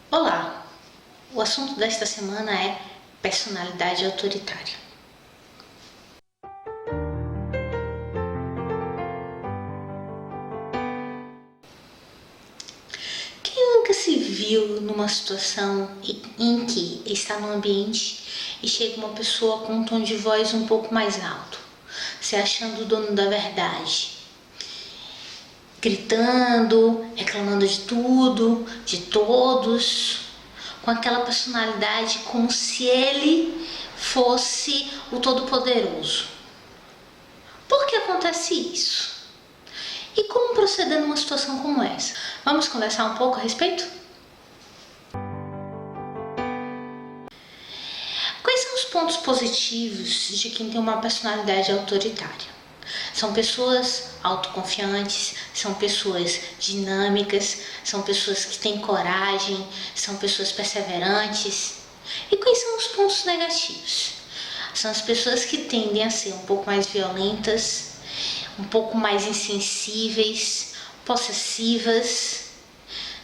Olá! O assunto desta semana é personalidade autoritária. Quem nunca se viu numa situação em que está no ambiente e chega uma pessoa com um tom de voz um pouco mais alto, se achando o dono da verdade, gritando, reclamando de tudo, de todos, com aquela personalidade como se ele fosse o Todo-Poderoso? Por que acontece isso? E como proceder numa situação como essa? Vamos conversar um pouco a respeito? Quais são os pontos positivos de quem tem uma personalidade autoritária? São pessoas autoconfiantes, são pessoas dinâmicas, são pessoas que têm coragem, são pessoas perseverantes. E quais são os pontos negativos? São as pessoas que tendem a ser um pouco mais violentas, um pouco mais insensíveis, possessivas,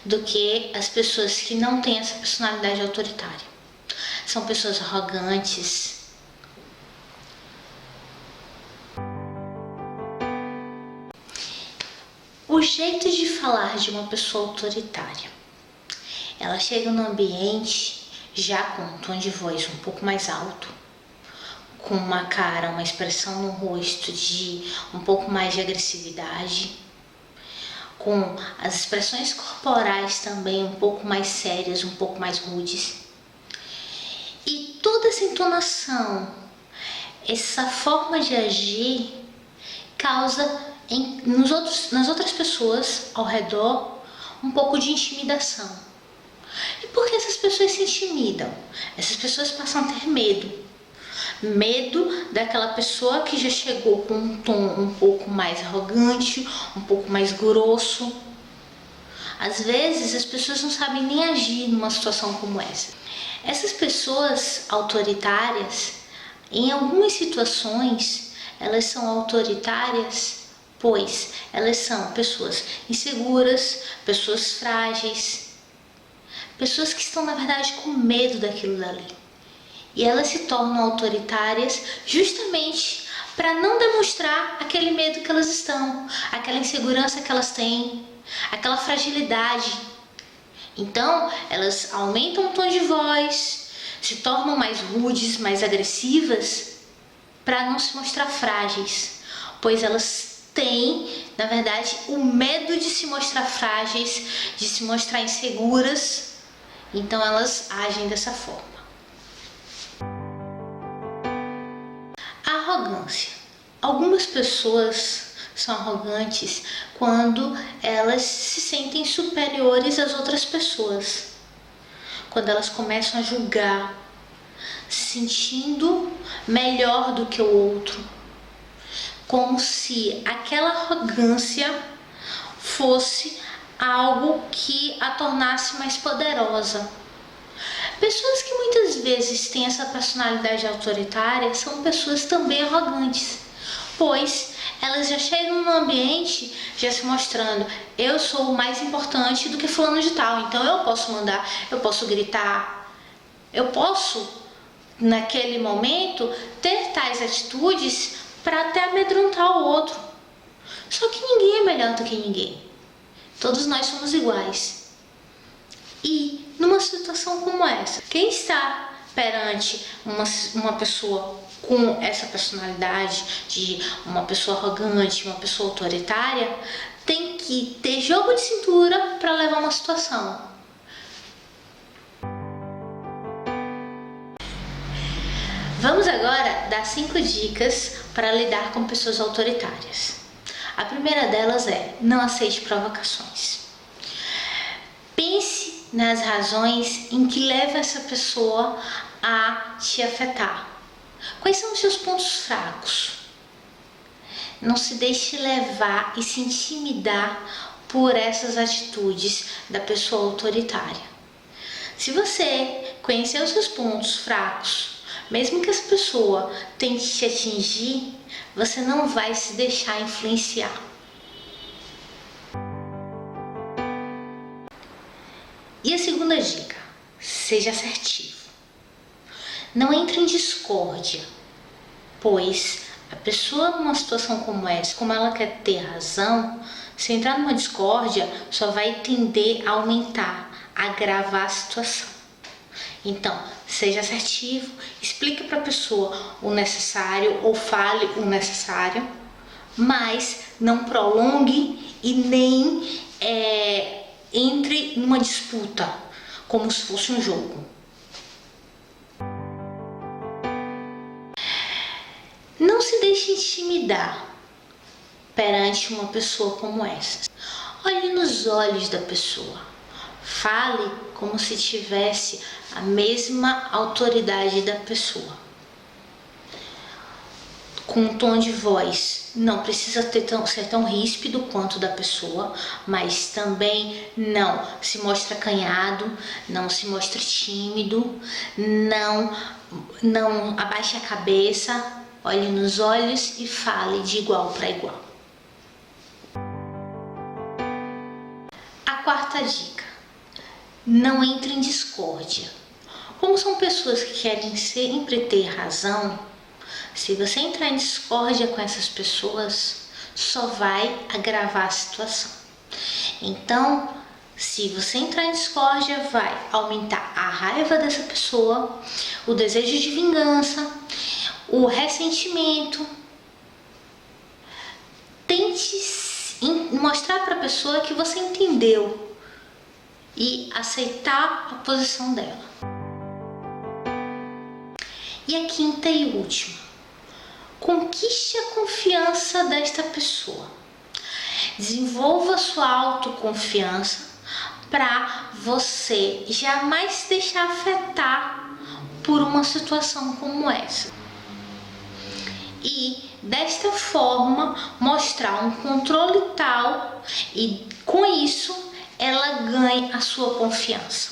do que as pessoas que não têm essa personalidade autoritária. São pessoas arrogantes. O jeito de falar de uma pessoa autoritária. Ela chega no ambiente já com um tom de voz um pouco mais alto, com uma cara, uma expressão no rosto de um pouco mais de agressividade, com as expressões corporais também um pouco mais sérias, um pouco mais rudes. E toda essa entonação, essa forma de agir causa nas outras pessoas ao redor um pouco de intimidação. E por que essas pessoas se intimidam? Essas pessoas passam a ter medo. Medo daquela pessoa que já chegou com um tom um pouco mais arrogante, um pouco mais grosso. Às vezes as pessoas não sabem nem agir numa situação como essa. Essas pessoas autoritárias, em algumas situações, elas são autoritárias pois elas são pessoas inseguras, pessoas frágeis, pessoas que estão na verdade com medo daquilo dali. E elas se tornam autoritárias justamente para não demonstrar aquele medo que elas estão, aquela insegurança que elas têm, aquela fragilidade. Então, elas aumentam o tom de voz, se tornam mais rudes, mais agressivas, para não se mostrar frágeis, pois elas têm, na verdade, o medo de se mostrar frágeis, de se mostrar inseguras, então elas agem dessa forma. A arrogância. Algumas pessoas são arrogantes quando elas se sentem superiores às outras pessoas, quando elas começam a julgar, se sentindo melhor do que o outro, como se aquela arrogância fosse algo que a tornasse mais poderosa. Pessoas que muitas vezes têm essa personalidade autoritária são pessoas também arrogantes, pois elas já chegam no ambiente já se mostrando: eu sou mais importante do que fulano de tal, então eu posso mandar, eu posso gritar, eu posso naquele momento ter tais atitudes para até amedrontar o outro. Só que ninguém é melhor do que ninguém. Todos nós somos iguais. E numa situação como essa, quem está perante uma pessoa com essa personalidade de uma pessoa arrogante, uma pessoa autoritária, tem que ter jogo de cintura para levar uma situação. Vamos agora dar 5 dicas para lidar com pessoas autoritárias. A primeira delas é: não aceite provocações. Pense nas razões em que levam essa pessoa a te afetar. Quais são os seus pontos fracos? Não se deixe levar e se intimidar por essas atitudes da pessoa autoritária. Se você conhecer os seus pontos fracos, mesmo que essa pessoa tente te atingir, você não vai se deixar influenciar. E a segunda dica, seja assertivo. Não entre em discórdia, pois a pessoa numa situação como essa, como ela quer ter razão, se entrar numa discórdia, só vai tender a aumentar, a agravar a situação. Então, seja assertivo, explique para a pessoa o necessário ou fale o necessário, mas não prolongue e nem entre numa disputa, como se fosse um jogo. Não se deixe intimidar perante uma pessoa como essa. Olhe nos olhos da pessoa. Fale como se tivesse a mesma autoridade da pessoa. Com um tom de voz, não precisa ser tão ríspido quanto da pessoa, mas também não se mostre acanhado, não se mostre tímido, não abaixe a cabeça, olhe nos olhos e fale de igual para igual. A quarta dica, não entre em discórdia. Como são pessoas que querem sempre ter razão, se você entrar em discórdia com essas pessoas, só vai agravar a situação. Então, se você entrar em discórdia, vai aumentar a raiva dessa pessoa, o desejo de vingança, o ressentimento. Tente mostrar para a pessoa que você entendeu e aceitar a posição dela. E a quinta e última, conquiste a confiança desta pessoa. Desenvolva sua autoconfiança para você jamais se deixar afetar por uma situação como essa. E desta forma mostrar um controle tal e com isso ela ganhe a sua confiança.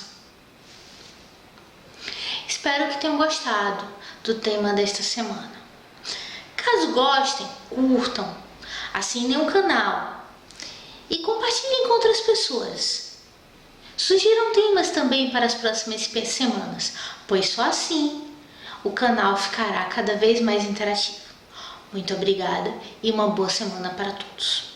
Espero que tenham gostado do tema desta semana. Caso gostem, curtam, assinem o canal e compartilhem com outras pessoas. Sugiram temas também para as próximas semanas, pois só assim o canal ficará cada vez mais interativo. Muito obrigada e uma boa semana para todos.